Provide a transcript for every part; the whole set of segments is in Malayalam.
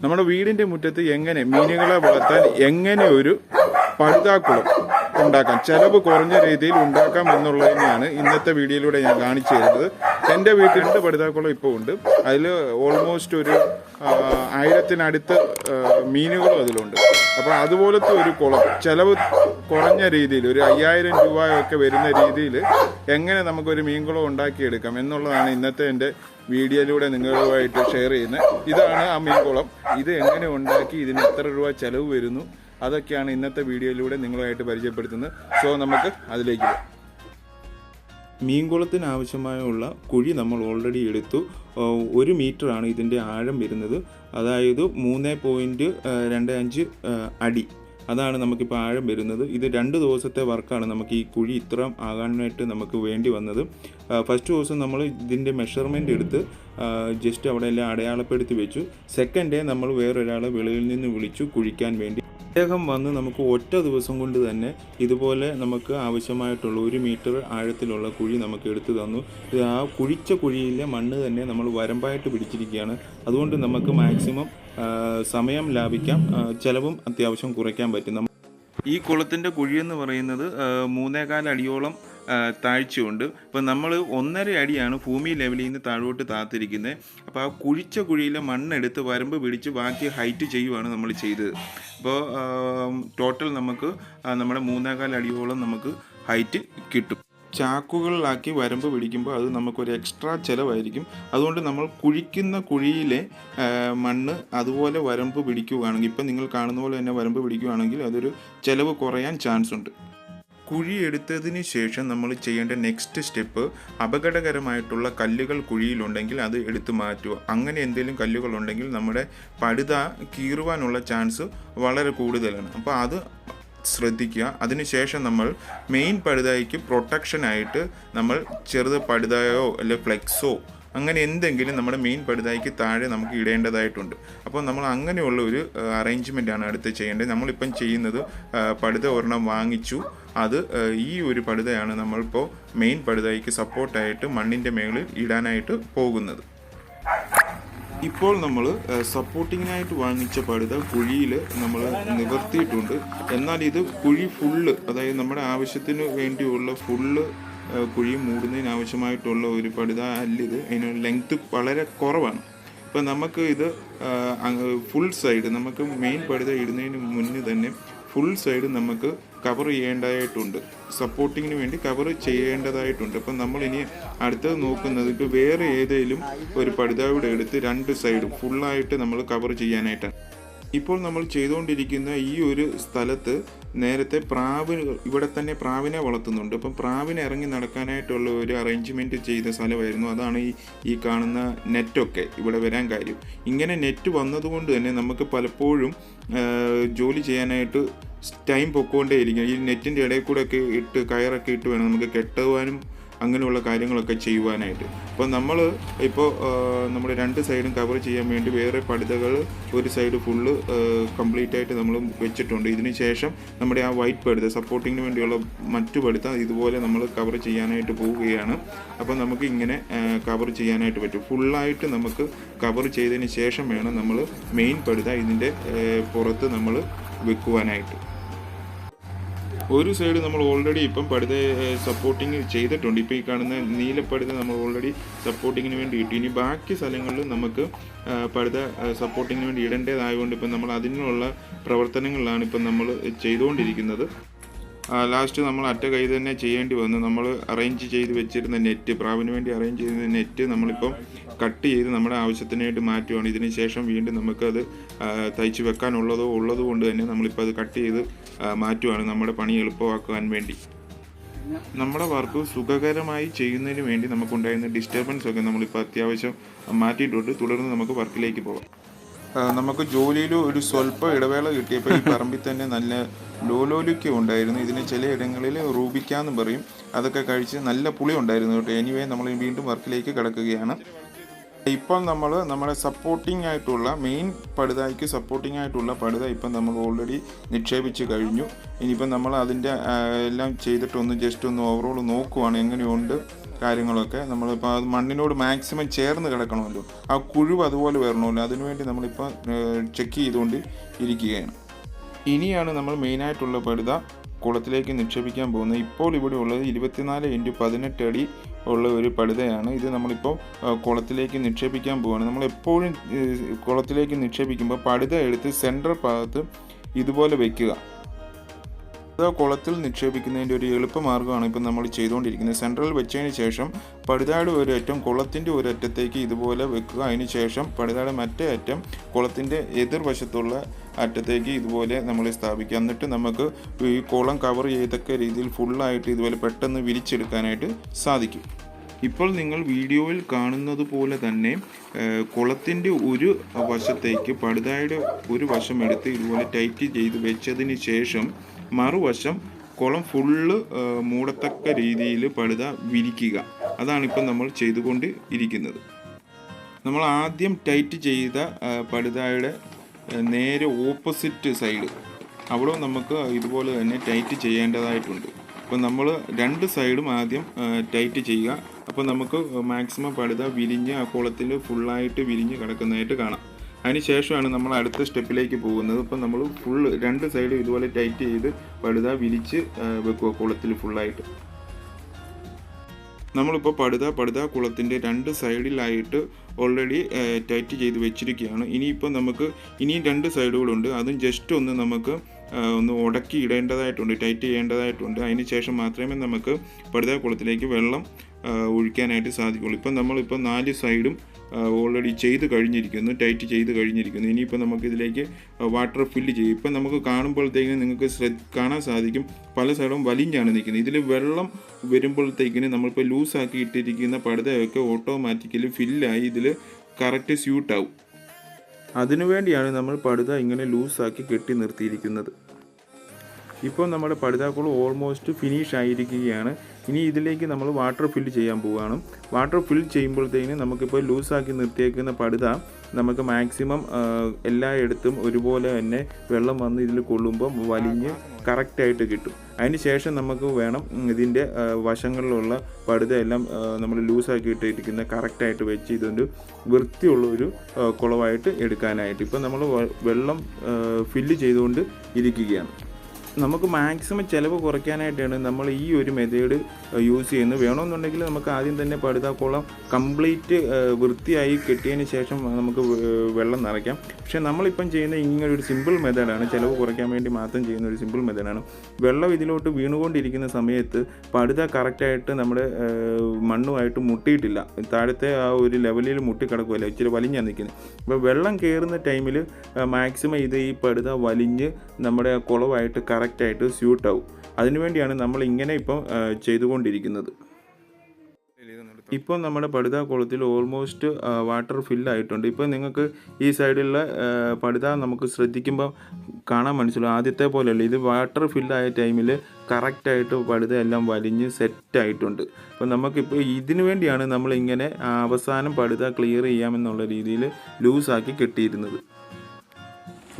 നമ്മുടെ വീടിന്റെ മുറ്റത്ത് എങ്ങനെ മീനുകളെ വളർത്താൻ എങ്ങനെ ഒരു പടുതാക്കുളം ഉണ്ടാക്കാം, ചെലവ് കുറഞ്ഞ രീതിയിൽ ഉണ്ടാക്കാം എന്നുള്ളതിനെയാണ് ഇന്നത്തെ വീഡിയോയിലൂടെ ഞാൻ കാണിച്ചു തരുന്നത്. എൻ്റെ വീട്ടിൽ 2 പടുതാക്കുളം ഇപ്പോൾ ഉണ്ട്. അതിൽ ഓൾമോസ്റ്റ് ഒരു 1000-നടുത്ത് മീനുകളും അതിലുണ്ട്. അപ്പോൾ അതുപോലത്തെ ഒരു കുളം ചെലവ് കുറഞ്ഞ രീതിയിൽ ഒരു 5000 രൂപയൊക്കെ വരുന്ന രീതിയിൽ എങ്ങനെ നമുക്കൊരു മീൻകുളം ഉണ്ടാക്കിയെടുക്കാം എന്നുള്ളതാണ് ഇന്നത്തെ എൻ്റെ വീഡിയോയിലൂടെ നിങ്ങളുമായിട്ട് ഷെയർ ചെയ്യുന്നത്. ഇതാണ് ആ മീൻകുളം. ഇത് എങ്ങനെ ഉണ്ടാക്കി, ഇതിന് എത്ര രൂപ ചെലവ് വരുന്നു, അതൊക്കെയാണ് ഇന്നത്തെ വീഡിയോയിലൂടെ നിങ്ങളുമായിട്ട് പരിചയപ്പെടുത്തുന്നത്. സോ നമുക്ക് അതിലേക്ക് പോകാം. മീൻകുളത്തിന് ആവശ്യമായുള്ള കുഴി നമ്മൾ ഓൾറെഡി എടുത്തു. 1 മീറ്ററാണ് ഇതിൻ്റെ ആഴം വരുന്നത്. അതായത് 3.25 അടി, അതാണ് നമുക്കിപ്പോൾ ആഴം വരുന്നത്. ഇത് 2 ദിവസത്തെ വർക്കാണ് നമുക്ക് ഈ കുഴി ഇത്ര ആകാനായിട്ട് നമുക്ക് വേണ്ടി വന്നത്. ഫസ്റ്റ് ദിവസം നമ്മൾ ഇതിൻ്റെ മെഷർമെൻ്റ് എടുത്ത് ജസ്റ്റ് അവിടെ എല്ലാം അടയാളപ്പെടുത്തി വെച്ചു. സെക്കൻഡ് ഡേ നമ്മൾ വേറൊരാളെ വെളിയിൽ നിന്ന് വിളിച്ചു കുഴിക്കാൻ വേണ്ടി. അദ്ദേഹം വന്ന് നമുക്ക് ഒറ്റ ദിവസം കൊണ്ട് തന്നെ ഇതുപോലെ നമുക്ക് ആവശ്യമായിട്ടുള്ള 1 മീറ്റർ ആഴത്തിലുള്ള കുഴി നമുക്ക് എടുത്തു തന്നു. ആ കുഴിച്ച കുഴിയിലെ മണ്ണ് തന്നെ നമ്മൾ വരമ്പായിട്ട് പിടിച്ചിരിക്കുകയാണ്. അതുകൊണ്ട് നമുക്ക് മാക്സിമം സമയം ലാഭിക്കാം, ചിലവും അത്യാവശ്യം കുറയ്ക്കാൻ പറ്റും. ഈ കുളത്തിൻ്റെ കുഴിയെന്ന് പറയുന്നത് 3.25 അടിയോളം താഴ്ചയുണ്ട്. ഇപ്പം നമ്മൾ 1.5 അടിയാണ് ഭൂമി ലെവലിൽ നിന്ന് താഴോട്ട് താത്തിരിക്കുന്നത്. അപ്പോൾ ആ കുഴിച്ച കുഴിയിലെ മണ്ണെടുത്ത് വരമ്പ് പിടിച്ച് ബാക്കി ഹൈറ്റ് ചെയ്യുവാണ് നമ്മൾ ചെയ്തത്. അപ്പോൾ ടോട്ടൽ നമുക്ക് നമ്മുടെ 3.25 അടിയോളം നമുക്ക് ഹൈറ്റ് കിട്ടും. ചാക്കുകളിലാക്കി വരമ്പ് പിടിക്കുമ്പോൾ അത് നമുക്കൊരു എക്സ്ട്രാ ചിലവായിരിക്കും. അതുകൊണ്ട് നമ്മൾ കുഴിക്കുന്ന കുഴിയിലെ മണ്ണ് അതുപോലെ വരമ്പ് പിടിക്കുകയാണെങ്കിൽ, ഇപ്പം നിങ്ങൾ കാണുന്ന പോലെ തന്നെ വരമ്പ് പിടിക്കുകയാണെങ്കിൽ അതൊരു ചിലവ് കുറയാൻ ചാൻസ് ഉണ്ട്. കുഴി എടുത്തതിന് ശേഷം നമ്മൾ ചെയ്യേണ്ട നെക്സ്റ്റ് സ്റ്റെപ്പ്, അപകടകരമായിട്ടുള്ള കല്ലുകൾ കുഴിയിലുണ്ടെങ്കിൽ അത് എടുത്തു മാറ്റുക. അങ്ങനെ എന്തെങ്കിലും കല്ലുകളുണ്ടെങ്കിൽ നമ്മുടെ പടുത കീറുവാനുള്ള ചാൻസ് വളരെ കൂടുതലാണ്. അപ്പോൾ അത് ശ്രദ്ധിക്കുക. അതിനുശേഷം നമ്മൾ മെയിൻ പടുതായിക്ക് പ്രൊട്ടക്ഷനായിട്ട് നമ്മൾ ചെറുത് പടുതായോ അല്ലെങ്കിൽ ഫ്ലെക്സോ അങ്ങനെ എന്തെങ്കിലും നമ്മുടെ മെയിൻ പടുതായിക്ക് താഴെ നമുക്ക് ഇടേണ്ടതായിട്ടുണ്ട്. അപ്പോൾ നമ്മൾ അങ്ങനെയുള്ള ഒരു അറേഞ്ച്മെൻറ്റാണ് അടുത്ത് ചെയ്യേണ്ടത്. നമ്മളിപ്പം ചെയ്യുന്നത് പടുത ഒരെണ്ണം വാങ്ങിച്ചു. അത് ഈ ഒരു പടുതയാണ് നമ്മളിപ്പോൾ മെയിൻ പടുതായിക്ക് സപ്പോർട്ടായിട്ട് മണ്ണിൻ്റെ മുകളിൽ ഇടാനായിട്ട് പോകുന്നത്. ഇപ്പോൾ നമ്മൾ സപ്പോർട്ടിങ്ങിനായിട്ട് വാങ്ങിച്ച പടുത കുഴിയിൽ നമ്മൾ നിവർത്തിയിട്ടുണ്ട്. എന്നാൽ ഇത് കുഴി ഫുള്ള്, അതായത് നമ്മുടെ ആവശ്യത്തിന് വേണ്ടിയുള്ള ഫുള്ള് കുഴി മൂടുന്നതിന് ആവശ്യമായിട്ടുള്ള ഒരു പടുത അല്ലിത്. അതിന് ലെങ്ത്ത് വളരെ കുറവാണ്. ഇപ്പം നമുക്ക് ഇത് ഫുൾ സൈഡ്, നമുക്ക് മെയിൻ പടുത ഇടുന്നതിന് മുന്നേ തന്നെ ഫുൾ സൈഡ് നമുക്ക് കവർ ചെയ്യേണ്ടതായിട്ടുണ്ട്, സപ്പോർട്ടിങ്ങിന് വേണ്ടി കവർ ചെയ്യേണ്ടതായിട്ടുണ്ട്. അപ്പം നമ്മളിനി അടുത്തത് നോക്കുന്നത് ഇപ്പോൾ വേറെ ഏതെങ്കിലും ഒരു പടുതാവിടെ എടുത്ത് 2 സൈഡും ഫുള്ളായിട്ട് നമ്മൾ കവർ ചെയ്യാനായിട്ടാണ്. ഇപ്പോൾ നമ്മൾ ചെയ്തുകൊണ്ടിരിക്കുന്ന ഈ ഒരു സ്ഥലത്ത് നേരത്തെ ഇവിടെ തന്നെ പ്രാവിനെ വളർത്തുന്നുണ്ട്. അപ്പം പ്രാവിനെ ഇറങ്ങി നടക്കാനായിട്ടുള്ള ഒരു അറേഞ്ച്മെൻറ്റ് ചെയ്ത സ്ഥലമായിരുന്നു. അതാണ് ഈ കാണുന്ന നെറ്റൊക്കെ ഇവിടെ വരാൻ കാര്യം. ഇങ്ങനെ നെറ്റ് വന്നതുകൊണ്ട് തന്നെ നമുക്ക് പലപ്പോഴും ജോലി ചെയ്യാനായിട്ട് ടൈം പൊക്കോണ്ടേയിരിക്കും. ഈ നെറ്റിൻ്റെ ഇടയിൽ കൂടെ ഒക്കെ ഇട്ട് കയറൊക്കെ ഇട്ട് വേണം നമുക്ക് കെട്ടുവാനും അങ്ങനെയുള്ള കാര്യങ്ങളൊക്കെ ചെയ്യുവാനായിട്ട്. അപ്പോൾ നമ്മൾ ഇപ്പോൾ നമ്മുടെ 2 സൈഡും കവർ ചെയ്യാൻ വേണ്ടി വേറെ പടുതകൾ ഒരു സൈഡ് ഫുള്ള് കംപ്ലീറ്റ് ആയിട്ട് നമ്മൾ വെച്ചിട്ടുണ്ട്. ഇതിന് ശേഷം നമ്മുടെ ആ വൈറ്റ് പടുത സപ്പോർട്ടിങ്ങിന് വേണ്ടിയുള്ള മറ്റു പടുത ഇതുപോലെ നമ്മൾ കവർ ചെയ്യാനായിട്ട് പോവുകയാണ്. അപ്പോൾ നമുക്ക് ഇങ്ങനെ കവർ ചെയ്യാനായിട്ട് പറ്റും. ഫുള്ളായിട്ട് നമുക്ക് കവർ ചെയ്തതിന് ശേഷം വേണം നമ്മൾ മെയിൻ പടുത ഇതിൻ്റെ പുറത്ത് നമ്മൾ വെക്കുവാനായിട്ട്. ഒരു സൈഡ് നമ്മൾ ഓൾറെഡി ഇപ്പം പടുത സപ്പോർട്ടിങ് ചെയ്തിട്ടുണ്ട്. ഇപ്പോൾ ഈ കാണുന്ന നീലപ്പടുത നമ്മൾ ഓൾറെഡി സപ്പോർട്ടിങ്ങിന് വേണ്ടി ഇട്ടു. ഇനി ബാക്കി സ്ഥലങ്ങളിൽ നമുക്ക് പടുത സപ്പോർട്ടിങ്ങിന് വേണ്ടി ഇടേണ്ടതായതുകൊണ്ട് ഇപ്പം നമ്മൾ അതിനുള്ള പ്രവർത്തനങ്ങളിലാണ് ഇപ്പം നമ്മൾ ചെയ്തുകൊണ്ടിരിക്കുന്നത്. ലാസ്റ്റ് നമ്മൾ അറ്റ കൈ തന്നെ ചെയ്യേണ്ടി വന്നു. നമ്മൾ അറേഞ്ച് ചെയ്ത് വെച്ചിരുന്ന നെറ്റ്, പ്രാവിന് വേണ്ടി അറേഞ്ച് ചെയ്തിരുന്ന നെറ്റ് നമ്മളിപ്പം കട്ട് ചെയ്ത് നമ്മുടെ ആവശ്യത്തിനായിട്ട് മാറ്റുകയാണ്. ഇതിന് ശേഷം വീണ്ടും നമുക്കത് തയ്ച്ച് ഉള്ളത് കൊണ്ട് തന്നെ നമ്മളിപ്പോൾ അത് കട്ട് ചെയ്ത് മാറ്റുകയാണ് നമ്മുടെ പണി എളുപ്പമാക്കാൻ വേണ്ടി. നമ്മുടെ വർക്ക് സുഖകരമായി ചെയ്യുന്നതിന് വേണ്ടി നമുക്കുണ്ടായിരുന്ന ഡിസ്റ്റർബൻസ് ഒക്കെ നമ്മളിപ്പോൾ അത്യാവശ്യം മാറ്റിയിട്ടുണ്ട്. തുടർന്ന് നമുക്ക് വർക്കിലേക്ക് പോകാം. നമുക്ക് ജോലിയിൽ ഒരു സ്വല്പം ഇടവേള കിട്ടിയപ്പോൾ ഈ പറമ്പിൽ തന്നെ നല്ല ലോലോലിക്ക ഉണ്ടായിരുന്നു. ഇതിന് ചിലയിടങ്ങളിൽ റൂബിക്കാന്ന് പറയും. അതൊക്കെ കഴിച്ച് നല്ല പുളി ഉണ്ടായിരുന്നു കേട്ടോ. എനിവേ നമ്മൾ വീണ്ടും വർക്കിലേക്ക് കിടക്കുകയാണ്. ഇപ്പോൾ നമ്മൾ നമ്മുടെ സപ്പോർട്ടിംഗ് ആയിട്ടുള്ള മെയിൻ പടുതായ്ക്ക് സപ്പോർട്ടിംഗ് ആയിട്ടുള്ള പടുത ഇപ്പം നമ്മൾ ഓൾറെഡി നിക്ഷേപിച്ച് കഴിഞ്ഞു. ഇനിയിപ്പം നമ്മൾ അതിൻ്റെ എല്ലാം ചെയ്തിട്ടൊന്ന് ജസ്റ്റ് ഒന്ന് ഓവറോൾ നോക്കുവാണ് എങ്ങനെയുണ്ട് കാര്യങ്ങളൊക്കെ നമ്മളിപ്പോൾ അത് മണ്ണിനോട് മാക്സിമം ചേർന്ന് കിടക്കണമല്ലോ, ആ കുഴിവ് അതുപോലെ വരണമല്ലോ, അതിനുവേണ്ടി നമ്മളിപ്പോൾ ചെക്ക് ചെയ്തുകൊണ്ട് ഇരിക്കുകയാണ്. ഇനിയാണ് നമ്മൾ മെയിനായിട്ടുള്ള പടുത കുളത്തിലേക്ക് നിക്ഷേപിക്കാൻ പോകുന്നത്. ഇപ്പോൾ ഇവിടെ ഉള്ളത് 24x18 അടി ഉള്ള ഒരു പടുതയാണ്. ഇത് നമ്മളിപ്പോൾ കുളത്തിലേക്ക് നിക്ഷേപിക്കാൻ പോവുകയാണ്. നമ്മളെപ്പോഴും കുളത്തിലേക്ക് നിക്ഷേപിക്കുമ്പോൾ പടുത എടുത്ത് സെൻട്രൽ ഭാഗത്ത് ഇതുപോലെ വയ്ക്കുക. കുളത്തിൽ നിക്ഷേപിക്കുന്നതിൻ്റെ ഒരു എളുപ്പമാർഗ്ഗമാണ് ഇപ്പം നമ്മൾ ചെയ്തുകൊണ്ടിരിക്കുന്നത്. സെൻട്രൽ വെച്ചതിന് ശേഷം പടുതയുടെ ഒരു അറ്റം കുളത്തിൻ്റെ ഒരു അറ്റത്തേക്ക് ഇതുപോലെ വെക്കുക. അതിന് ശേഷം പടുതയുടെ മറ്റേ അറ്റം കുളത്തിൻ്റെ എതിർവശത്തുള്ള അറ്റത്തേക്ക് ഇതുപോലെ നമ്മൾ സ്ഥാപിക്കുക. എന്നിട്ട് നമുക്ക് ഈ കുളം കവർ ചെയ്തൊക്കെ രീതിയിൽ ഫുള്ളായിട്ട് ഇതുപോലെ പെട്ടെന്ന് വിരിച്ചെടുക്കാനായിട്ട് സാധിക്കും. ഇപ്പോൾ നിങ്ങൾ വീഡിയോയിൽ കാണുന്നത് പോലെ തന്നെ കുളത്തിൻ്റെ ഒരു വശത്തേക്ക് പടുതയുടെ ഒരു വശം എടുത്ത് ഇതുപോലെ ടൈറ്റ് ചെയ്ത് വെച്ചതിന് ശേഷം മറുവശം കുളം ഫുള്ള് മൂടത്തക്ക രീതിയിൽ പടുത വിരിക്കുക. അതാണിപ്പം നമ്മൾ ചെയ്തുകൊണ്ട് ഇരിക്കുന്നത്. നമ്മൾ ആദ്യം ടൈറ്റ് ചെയ്ത പടുതയുടെ നേരെ ഓപ്പോസിറ്റ് സൈഡ് അവിടെ നമുക്ക് ഇതുപോലെ തന്നെ ടൈറ്റ് ചെയ്യേണ്ടതായിട്ടുണ്ട്. അപ്പോൾ നമ്മൾ രണ്ട് സൈഡും ആദ്യം ടൈറ്റ് ചെയ്യുക. അപ്പോൾ നമുക്ക് മാക്സിമം പടുത വിരിഞ്ഞ് ആ കുളത്തിൽ ഫുള്ളായിട്ട് വിരിഞ്ഞ് കിടക്കുന്നതായിട്ട് കാണാം. അതിന് ശേഷമാണ് നമ്മൾ അടുത്ത സ്റ്റെപ്പിലേക്ക് പോകുന്നത്. ഇപ്പം നമ്മൾ ഫുള്ള് രണ്ട് സൈഡും ഇതുപോലെ ടൈറ്റ് ചെയ്ത് പടുത വിരിച്ച് വെക്കുക കുളത്തിൽ ഫുള്ളായിട്ട്. നമ്മളിപ്പോൾ പടുത കുളത്തിൻ്റെ രണ്ട് സൈഡിലായിട്ട് ഓൾറെഡി ടൈറ്റ് ചെയ്ത് വെച്ചിരിക്കുകയാണ്. ഇനിയിപ്പോൾ നമുക്ക് ഇനിയും രണ്ട് സൈഡുകളുണ്ട്. അതും ജസ്റ്റ് ഒന്ന് നമുക്ക് ഒന്ന് ഉടക്കി ഇടേണ്ടതായിട്ടുണ്ട്, ടൈറ്റ് ചെയ്യേണ്ടതായിട്ടുണ്ട്. അതിന് ശേഷം മാത്രമേ നമുക്ക് പടുത കുളത്തിലേക്ക് വെള്ളം ഒഴിക്കാനായിട്ട് സാധിക്കുള്ളൂ. ഇപ്പം നമ്മളിപ്പോൾ 4 സൈഡും ഓൾറെഡി ചെയ്ത് കഴിഞ്ഞിരിക്കുന്നു, ടൈറ്റ് ചെയ്ത് കഴിഞ്ഞിരിക്കുന്നു. ഇനിയിപ്പോൾ നമുക്കിതിലേക്ക് വാട്ടർ ഫില്ല് ചെയ്യും. ഇപ്പം നമുക്ക് കാണുമ്പോഴത്തേക്കിന് നിങ്ങൾക്ക് കാണാൻ സാധിക്കും പല സൈഡും വലിഞ്ഞാണ് നിൽക്കുന്നത്. ഇതിൽ വെള്ളം വരുമ്പോഴത്തേക്കിന് നമ്മളിപ്പോൾ ലൂസാക്കി ഇട്ടിരിക്കുന്ന പടുതയൊക്കെ ഓട്ടോമാറ്റിക്കലി ഫില്ലായി ഇതിൽ കറക്റ്റ് സ്യൂട്ടാവും. അതിനുവേണ്ടിയാണ് നമ്മൾ പടുത ഇങ്ങനെ ലൂസാക്കി കെട്ടി നിർത്തിയിരിക്കുന്നത്. ഇപ്പോൾ നമ്മുടെ പടുതാക്കുളം ഓൾമോസ്റ്റ് ഫിനിഷ് ആയിരിക്കുകയാണ്. ഇനി ഇതിലേക്ക് നമ്മൾ വാട്ടർ ഫില്ല് ചെയ്യാൻ പോവുകയാണ്. വാട്ടർ ഫിൽ ചെയ്യുമ്പോഴത്തേക്കിന് നമുക്കിപ്പോൾ ലൂസാക്കി നിർത്തിയേക്കുന്ന പടുത നമുക്ക് മാക്സിമം എല്ലായിടത്തും ഒരുപോലെ തന്നെ വെള്ളം വന്ന് ഇതിൽ കൊള്ളുമ്പോൾ വലിഞ്ഞ് കറക്റ്റായിട്ട് കിട്ടും. അതിന് ശേഷം നമുക്ക് വേണം ഇതിൻ്റെ വശങ്ങളിലുള്ള പടുത എല്ലാം നമ്മൾ ലൂസാക്കി ഇട്ടിരിക്കുന്ന കറക്റ്റായിട്ട് വെച്ച് ഇതൊരു വൃത്തിയുള്ള ഒരു കുളമായിട്ട് എടുക്കാനായിട്ട്. ഇപ്പം നമ്മൾ വെള്ളം ഫില്ല് ചെയ്തുകൊണ്ട് ഇരിക്കുകയാണ്. നമുക്ക് മാക്സിമം ചിലവ് കുറയ്ക്കാനായിട്ടാണ് നമ്മൾ ഈ ഒരു മെത്തേഡ് യൂസ് ചെയ്യുന്നത്. വേണമെന്നുണ്ടെങ്കിൽ നമുക്ക് ആദ്യം തന്നെ പടുതാക്കുളം കംപ്ലീറ്റ് വൃത്തിയായി കെട്ടിയതിന് ശേഷം നമുക്ക് വെള്ളം നിറയ്ക്കാം. പക്ഷേ നമ്മളിപ്പം ചെയ്യുന്ന ഇങ്ങനൊരു സിമ്പിൾ മെത്തേഡാണ്, ചിലവ് കുറയ്ക്കാൻ വേണ്ടി മാത്രം ചെയ്യുന്ന ഒരു സിമ്പിൾ മെത്തേഡാണ്. വെള്ളം ഇതിലോട്ട് വീണുകൊണ്ടിരിക്കുന്ന സമയത്ത് പടുത കറക്റ്റായിട്ട് നമ്മുടെ മണ്ണുമായിട്ട് മുട്ടിയിട്ടില്ല, താഴത്തെ ആ ഒരു ലെവലിൽ മുട്ടിക്കിടക്കുമല്ലോ, ഇച്ചിരി വലിഞ്ഞാണ് നിൽക്കുന്നത്. അപ്പോൾ വെള്ളം കയറുന്ന ടൈമിൽ മാക്സിമം ഈ പടുത വലിഞ്ഞ് നമ്മുടെ കുളമായിട്ട് കറക്റ്റായിട്ട് സ്യൂട്ടാവും. അതിനുവേണ്ടിയാണ് നമ്മൾ ഇങ്ങനെ ഇപ്പം ചെയ്തുകൊണ്ടിരിക്കുന്നത്. ഇപ്പോൾ നമ്മുടെ പടുത കുളത്തിൽ ഓൾമോസ്റ്റ് വാട്ടർ ഫില്ലായിട്ടുണ്ട്. ഇപ്പോൾ നിങ്ങൾക്ക് ഈ സൈഡിലുള്ള പടുത നമുക്ക് ശ്രദ്ധിക്കുമ്പോൾ കാണാൻ മനസ്സിലാവും, ആദ്യത്തെ പോലെയല്ല, ഇത് വാട്ടർ ഫില്ലായ ടൈമിൽ കറക്റ്റായിട്ട് പടുത എല്ലാം വലിഞ്ഞ് സെറ്റായിട്ടുണ്ട്. അപ്പോൾ നമുക്കിപ്പോൾ ഇതിനു വേണ്ടിയാണ് നമ്മളിങ്ങനെ അവസാനം പടുത ക്ലിയർ ചെയ്യാമെന്നുള്ള രീതിയിൽ ലൂസാക്കി കെട്ടിയിരുന്നത്.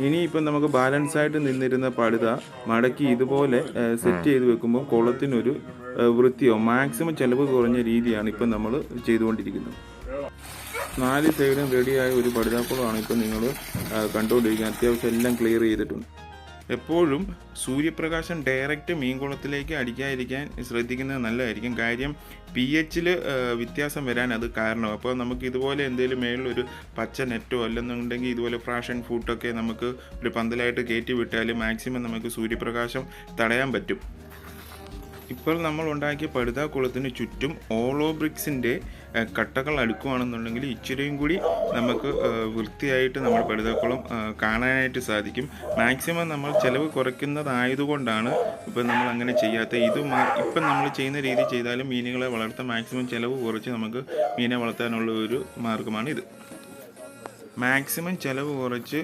ഇനിയിപ്പം നമുക്ക് ബാലൻസായിട്ട് നിന്നിരുന്ന പടുത മടക്കി ഇതുപോലെ സെറ്റ് ചെയ്ത് വെക്കുമ്പോൾ കുളത്തിനൊരു വൃത്തിയോ മാക്സിമം ചിലവ് കുറഞ്ഞ രീതിയാണ് ഇപ്പം നമ്മൾ ചെയ്തുകൊണ്ടിരിക്കുന്നത്. 4 സൈഡും റെഡിയായ ഒരു പടുതാക്കുളമാണ് ഇപ്പം നിങ്ങൾ കണ്ടുകൊണ്ടിരിക്കുന്നത്. അത്യാവശ്യം എല്ലാം ക്ലിയർ ചെയ്തിട്ടുണ്ട്. എപ്പോഴും സൂര്യപ്രകാശം ഡയറക്റ്റ് മീൻകുളത്തിലേക്ക് അടിക്കാതിരിക്കാൻ ശ്രദ്ധിക്കുന്നത് നല്ലതായിരിക്കും. കാര്യം pH വ്യത്യാസം വരാൻ അത് കാരണം. അപ്പോൾ നമുക്ക് ഇതുപോലെ എന്തെങ്കിലും മേളിലൊരു പച്ച നെറ്റോ അല്ലെന്നുണ്ടെങ്കിൽ ഇതുപോലെ ഫ്രാഷൻ ഫുഡൊക്കെ നമുക്ക് ഒരു പന്തലായിട്ട് കയറ്റി വിട്ടാൽ മാക്സിമം നമുക്ക് സൂര്യപ്രകാശം തടയാൻ പറ്റും. ഇപ്പോൾ നമ്മൾ ഉണ്ടാക്കിയ പടുതാക്കുളത്തിന് ചുറ്റും ഓളോ ബ്രിക്സിൻ്റെ കട്ടകൾ അടുക്കുകയാണെന്നുണ്ടെങ്കിൽ ഇച്ചിരിയും കൂടി നമുക്ക് വൃത്തിയായിട്ട് നമ്മുടെ പടുതാക്കുളം കാണാനായിട്ട് സാധിക്കും. മാക്സിമം നമ്മൾ ചിലവ് കുറയ്ക്കുന്നതായതുകൊണ്ടാണ് ഇപ്പം നമ്മൾ അങ്ങനെ ചെയ്യാത്ത. ഇപ്പം നമ്മൾ ചെയ്യുന്ന രീതി ചെയ്താലും മീനുകളെ വളർത്താൻ മാക്സിമം ചിലവ് കുറച്ച് നമുക്ക് മീനെ വളർത്താനുള്ള ഒരു മാർഗ്ഗമാണ് ഇത്. മാക്സിമം ചിലവ് കുറച്ച്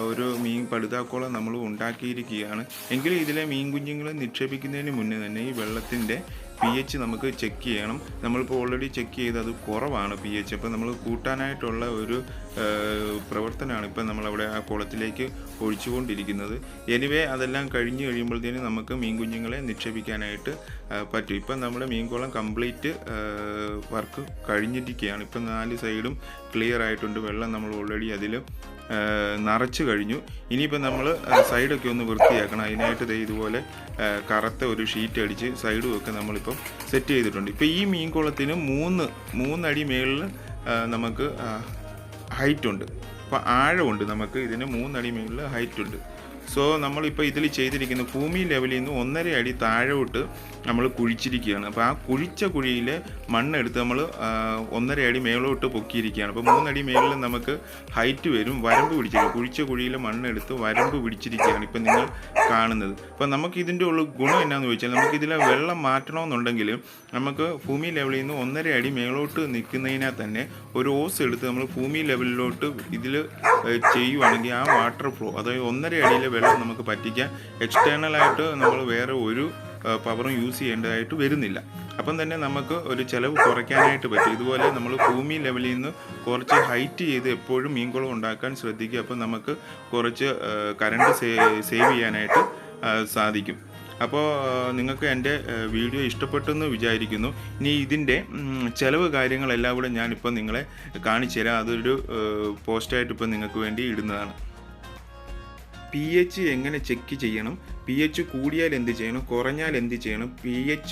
ഒരു മീൻ പടുതാക്കുളം നമ്മൾ ഉണ്ടാക്കിയിരിക്കുകയാണ്. എങ്കിലും ഇതിലെ മീൻ കുഞ്ഞുങ്ങളെ നിക്ഷേപിക്കുന്നതിന് മുന്നേ തന്നെ ഈ വെള്ളത്തിൻ്റെ pH നമുക്ക് ചെക്ക് ചെയ്യണം. നമ്മളിപ്പോൾ ഓൾറെഡി ചെക്ക് ചെയ്ത് അത് കുറവാണ് pH. അപ്പോൾ നമ്മൾ കൂട്ടാനായിട്ടുള്ള ഒരു പ്രവർത്തനമാണ് ഇപ്പം നമ്മളവിടെ ആ കുളത്തിലേക്ക് ഒഴിച്ചുകൊണ്ടിരിക്കുന്നത്. എനിവേ അതെല്ലാം കഴിഞ്ഞ് കഴിയുമ്പോഴത്തേനും നമുക്ക് മീൻ കുഞ്ഞുങ്ങളെ നിക്ഷേപിക്കാനായിട്ട് പറ്റും. ഇപ്പം നമ്മുടെ മീൻകുളം കംപ്ലീറ്റ് വർക്ക് കഴിഞ്ഞിരിക്കുകയാണ്. ഇപ്പം 4 സൈഡും ക്ലിയർ ആയിട്ടുണ്ട്. വെള്ളം നമ്മൾ ഓൾറെഡി അതിൽ നിറച്ച് കഴിഞ്ഞു. ഇനിയിപ്പോൾ നമ്മൾ സൈഡൊക്കെ ഒന്ന് വൃത്തിയാക്കണം. അതിനായിട്ട് ഇതുപോലെ കറുത്ത ഒരു ഷീറ്റ് അടിച്ച് സൈഡും ഒക്കെ നമ്മളിപ്പം സെറ്റ് ചെയ്തിട്ടുണ്ട്. ഇപ്പോൾ ഈ മീൻകുളത്തിന് 3 അടി മേളിൽ നമുക്ക് ഹൈറ്റുണ്ട്. അപ്പോൾ ആഴമുണ്ട്. നമുക്ക് ഇതിന് 3 അടി മേളിൽ ഹൈറ്റുണ്ട്. സോ നമ്മളിപ്പോൾ ഇതിൽ ചെയ്തിരിക്കുന്ന ഭൂമി ലെവലിൽ നിന്ന് 1.5 അടി താഴോട്ട് നമ്മൾ കുഴിച്ചിരിക്കുകയാണ്. അപ്പോൾ ആ കുഴിച്ച കുഴിയിലെ മണ്ണെടുത്ത് നമ്മൾ 1.5 അടി മേളോട്ട് പൊക്കിയിരിക്കുകയാണ്. അപ്പോൾ 3 അടി മേളിൽ നമുക്ക് ഹൈറ്റ് വരും. വരമ്പ് പിടിച്ചിരിക്കും. കുഴിച്ച കുഴിയിലെ മണ്ണെടുത്ത് വരമ്പ് പിടിച്ചിരിക്കുകയാണ് ഇപ്പം നിങ്ങൾ കാണുന്നത്. അപ്പോൾ നമുക്ക് ഇതിൻ്റെ ഉള്ള ഗുണം എന്നാന്ന് ചോദിച്ചാൽ, നമുക്കിതിലെ വെള്ളം മാറ്റണമെന്നുണ്ടെങ്കിൽ നമുക്ക് ഭൂമി ലെവലിൽ നിന്ന് 1.5 അടി മേളോട്ട് നിൽക്കുന്നതിനാൽ തന്നെ ഒരു ഓസ് എടുത്ത് നമ്മൾ ഭൂമി ലെവലിലോട്ട് ഇതിൽ ചെയ്യുവാണെങ്കിൽ ആ വാട്ടർ ഫ്ലോ, അതായത് 1.5 അടിയിലെ വെള്ളം നമുക്ക് പറ്റിക്കാൻ എക്സ്റ്റേണലായിട്ട് നമ്മൾ വേറെ ഒരു പവറും യൂസ് ചെയ്യേണ്ടതായിട്ട് വരുന്നില്ല. അപ്പം തന്നെ നമുക്ക് ഒരു ചിലവ് കുറയ്ക്കാനായിട്ട് പറ്റും. ഇതുപോലെ നമ്മൾ ഭൂമി ലെവലിൽ നിന്ന് കുറച്ച് ഹൈറ്റ് ചെയ്ത് എപ്പോഴും മീൻകുളം ഉണ്ടാക്കാൻ ശ്രദ്ധിക്കുക. അപ്പം നമുക്ക് കുറച്ച് കറണ്ട് സേവ് ചെയ്യാനായിട്ട് സാധിക്കും. അപ്പോൾ നിങ്ങൾക്ക് എൻ്റെ വീഡിയോ ഇഷ്ടപ്പെട്ടെന്ന് വിചാരിക്കുന്നു. ഇനി ഇതിൻ്റെ ചിലവ് കാര്യങ്ങളെല്ലാം കൂടെ ഞാനിപ്പോൾ നിങ്ങളെ കാണിച്ചു തരാം. അതൊരു പോസ്റ്റായിട്ട് ഇപ്പം നിങ്ങൾക്ക് വേണ്ടി ഇടുന്നതാണ്. pH എങ്ങനെ ചെക്ക് ചെയ്യണം, pH കൂടിയാൽ എന്ത് ചെയ്യണം, കുറഞ്ഞാൽ എന്ത് ചെയ്യണം, pH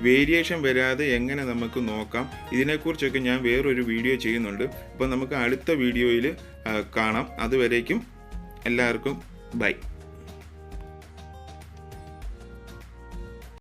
വേരിയേഷൻ വരാതെ എങ്ങനെ നമുക്ക് നോക്കാം, ഇതിനെക്കുറിച്ചൊക്കെ ഞാൻ വേറൊരു വീഡിയോ ചെയ്യുന്നുണ്ട്. അപ്പോൾ നമുക്ക് അടുത്ത വീഡിയോയിൽ കാണാം. അതുവരേക്കും എല്ലാവർക്കും ബൈ.